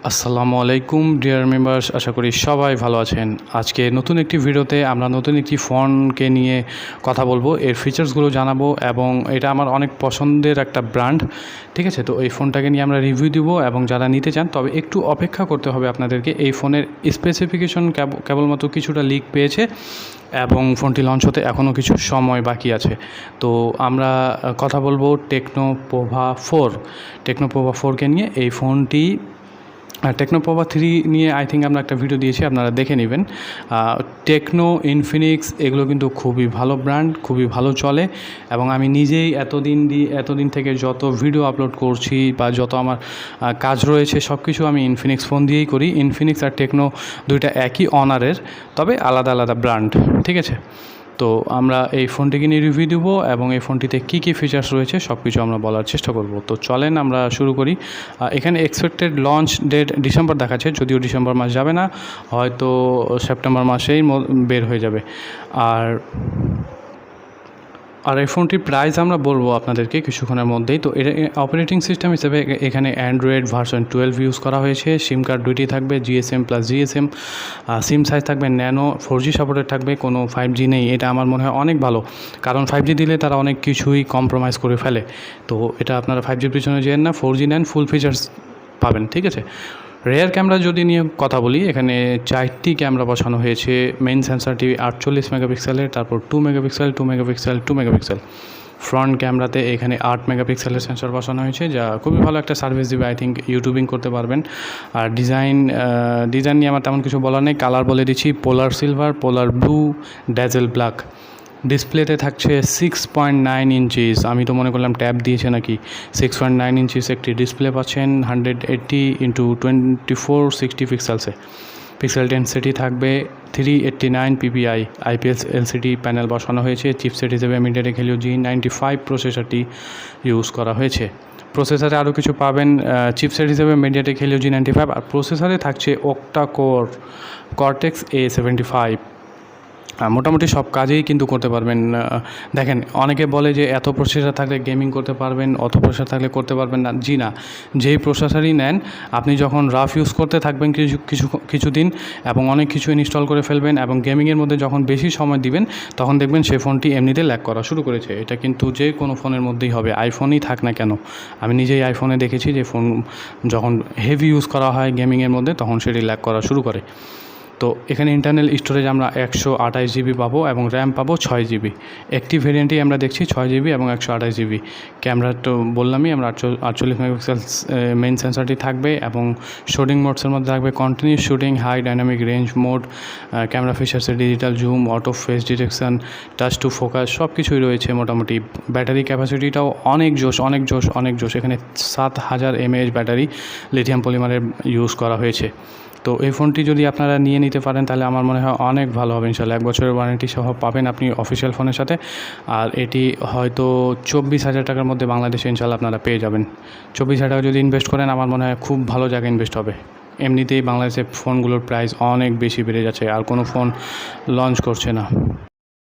আসসালামু আলাইকুম deer members, আশা করি সবাই ভালো আছেন। আজকে নতুন একটি ভিডিওতে আমরা নতুন একটি ফোনকে নিয়ে কথা বলবো, এর ফিচার্সগুলো জানাবো এবং এটা আমার অনেক পছন্দের একটা ব্র্যান্ড। ঠিক আছে, তো এই ফোনটাকে নিয়ে আমরা রিভিউ দিব এবং যারা নিতে চান তবে একটু অপেক্ষা করতে হবে আপনাদেরকে। এই ফোনের স্পেসিফিকেশন কেবলমাত্র কিছুটা লিক পেয়েছে এবং ফোনটি লঞ্চ হতে এখনও কিছু সময় বাকি আছে। তো আমরা কথা বলবো টেকনো পোভা 4কে নিয়ে। এই ফোনটি টেকনো পোভা 3 নিয়ে আই থিঙ্ক আমরা একটা ভিডিও দিয়েছি, আপনারা দেখে নেবেন। টেকনো, ইনফিনিক্স এগুলো কিন্তু খুবই ভালো ব্র্যান্ড, খুবই ভালো চলে এবং আমি নিজেই এতদিন থেকে যত ভিডিও আপলোড করছি বা যত আমার কাজ রয়েছে সব কিছু আমি ইনফিনিক্স ফোন দিয়েই করি। ইনফিনিক্স আর টেকনো দুইটা একই অনারের, তবে আলাদা আলাদা ব্র্যান্ড। ঠিক আছে, তো আমরা এই ফোনটিকে নিয়ে রিভিউ দেব এবং এই ফোনটিতে কী কী ফিচার্স রয়েছে সব কিছু আমরা বলার চেষ্টা করব। তো চলেন আমরা শুরু করি। এখানে এক্সপেক্টেড লঞ্চ ডেট ডিসেম্বর দেখাচ্ছে, যদিও ডিসেম্বর মাস যাবে না, হয়তো সেপ্টেম্বর মাসেই বের হয়ে যাবে। আর এই ফোনটির প্রাইস আমরা বলবো আপনাদেরকে কিছুক্ষণের মধ্যেই। তো এটা অপারেটিং সিস্টেম হিসেবে এখানে অ্যান্ড্রয়েড ভার্সন 12 ইউজ করা হয়েছে। সিম কার্ড দুইটি থাকবে, জিএসএম প্লাস জিএসএম। সিম সাইজ থাকবে ন্যানো, 4G সাপোর্টেড থাকবে, কোনো 5G নেই। এটা আমার মনে হয় অনেক ভালো, কারণ 5G দিলে তারা অনেক কিছুই কম্প্রোমাইজ করে ফেলে। তো এটা আপনারা 5Gর পিছনে যেন না, 4G নেন, ফুল ফিচার্স পাবেন। ঠিক আছে, রেয়ার ক্যামেরা যদি নিয়ে কথা বলি, এখানে 4টি ক্যামেরা বসানো হয়েছে। মেইন সেন্সারটি 48 মেগাপিক্সেলের, তারপর 2 মেগাপিক্সেল, 2 মেগাপিক্সেল, 2 মেগাপিক্সেল। ফ্রন্ট ক্যামেরাতে এখানে 8 মেগাপিক্সেলের সেন্সর বসানো হয়েছে, যা খুবই ভালো একটা সার্ভিস দেবে। আই থিঙ্ক ইউটিউবিং করতে পারবেন। আর ডিজাইন নিয়ে আমার তেমন কিছু বলার নেই। কালার বলে দিচ্ছি, পোলার সিলভার, পোলার ব্লু, ড্যাজেল ব্ল্যাক। ডিসপ্লেতে থাকছে 6.9 ইঞ্চিস। আমি তো মনে করলাম ট্যাব দিয়েছে নাকি। 6.9 ইঞ্চিস একটি ডিসপ্লে পাচ্ছেন 180x2460 পিক্সেলসে। পিক্সেল ডেনসিটি থাকবে 389 ppi। IPS LCD প্যানেল বসানো হয়েছে। চিপসেট হিসেবে মিডিয়াটেক হেলিও G95 প্রসেসরটি ইউজ করা হয়েছে। প্রসেসরে আরও কিছু পাবেন, চিপসেট হিসেবে মিডিয়াটেক হেলিও G95, আর প্রসেসরে থাকছে ওক্টা কোর কর্টেক্স A75। মোটামুটি সব কাজেই কিন্তু করতে পারবেন। দেখেন, অনেকে বলে যে এত প্রসেসর থাকলে গেমিং করতে পারবেন, অত প্রসেসর থাকলে করতে পারবেন না। জি না, যেই প্রসেসরই নেন, আপনি যখন রাফ ইউজ করতে থাকবেন কিছুদিন এবং অনেক কিছু ইনস্টল করে ফেলবেন এবং গেমিংয়ের মধ্যে যখন বেশি সময় দিবেন, তখন দেখবেন সেই ফোনটি এমনিতে ল্যাগ করা শুরু করেছে। এটা কিন্তু যে কোনো ফোনের মধ্যেই হবে, আইফোনই থাক না কেন। আমি নিজেই আইফোনে দেখেছি যে ফোন যখন হেভি ইউজ করা হয় গেমিংয়ের মধ্যে, তখন সেটি ল্যাগ করা শুরু করে। তো এখানে ইন্টারনাল স্টোরেজ আমরা 128 GB পাবো এবং র্যাম পাবো 6 GB। একটি ভেরিয়েন্টেই আমরা দেখছি 6 GB এবং 128 GB। ক্যামেরা তো বললামই, আমরা 48 মেগাপিক্সেল মেইন সেন্সারটি থাকবে এবং শুটিং মোডসের মধ্যে থাকবে continuous shooting, high dynamic range mode. Camera ফিচার্সে digital zoom, auto face detection, touch to focus সব কিছুই রয়েছে মোটামুটি। ব্যাটারি ক্যাপাসিটিটাও অনেক জোশ। এখানে 7000 mAh ব্যাটারি লিথিয়াম পলিমারের ইউজ করা হয়েছে। তো এই ফোনটি যদি আপনারা নিয়ে নিতে পারেন তাহলে আমার মনে হয় অনেক ভালো হবে। ইনশাল্লাহ 1 বছরের ওয়ারেন্টি সহ পাবেন আপনি অফিসিয়াল ফোনের সাথে। আর এটি হয়তো 24,000 টাকার মধ্যে বাংলাদেশে ইনশাল্লাহ আপনারা পেয়ে যাবেন। 24,000 টাকা যদি ইনভেস্ট করেন, আমার মনে হয় খুব ভালো জায়গায় ইনভেস্ট হবে। এমনিতেই বাংলাদেশে ফোনগুলোর প্রাইস অনেক বেশি বেড়ে যাচ্ছে, আর কোনো ফোন লঞ্চ করছে না।